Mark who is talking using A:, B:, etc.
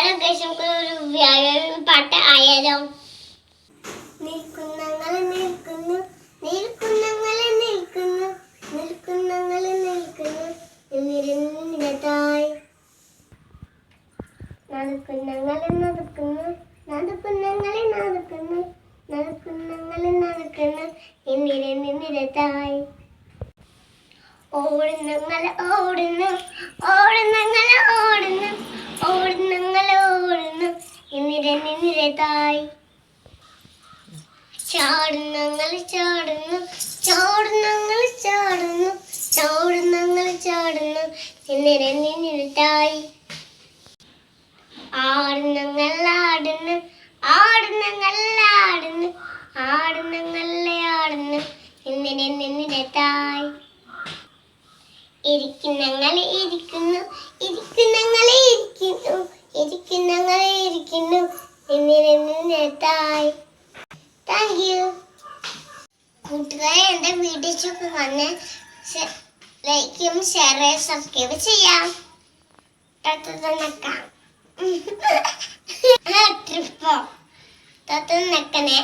A: ഒരു വ്യായാമ പാട്ട് ആയാലോ? നിൽക്കുന്നങ്ങളെ നിൽക്കുന്നു, നിൽക്കുന്നങ്ങളെ നിൽക്കുന്നു, നിൽക്കുന്നങ്ങളെ നിൽക്കുന്നു എന്നിരത്തായി. നടക്കുന്നങ്ങളെ നടക്കുന്നു, നടക്കുന്നങ്ങളെ നടക്കുന്നു, നടക്കുന്നങ്ങളെ നടക്കുന്നു എന്നിരത്തായി. ഓടുന്നങ്ങളെ ഓടുന്നു, ഓടുന്നങ്ങളെ ഓടുന്നു, ഓടുന്നങ്ങളെ ഓടുന്നു എന്നിരത്തായി. ചാടുന്നങ്ങളെ ചാടുന്നു, ചാടുന്നങ്ങളെ ചാടുന്നു, ചാടുന്നങ്ങളെ ചാടുന്നു എന്നിരത്തായി. ആടുന്നങ്ങൾ ആടുന്നു, ആടുന്നങ്ങൾ ആടുന്നു, ആടുന്നങ്ങളെ ആടുന്നു എന്നിരത്തായി. ഇരിക്കുന്നങ്ങളെ ഇരിക്കുന്നു, ഇരിക്കുന്നങ്ങളെ ഇരിക്കുന്നു, ഇരിക്കുന്നങ്ങളെ ഇരിക്കുന്നു എന്നിരത്തായി. Thank you. കൂട്ടുകാരെ, എൻ്റെ വീഡിയോസൊക്കെ വന്ന് ലൈക്കും ഷെയർ സബ്സ്ക്രൈബ് ചെയ്യാം. നക്കാം ട്രിപ്പോ നക്കനെ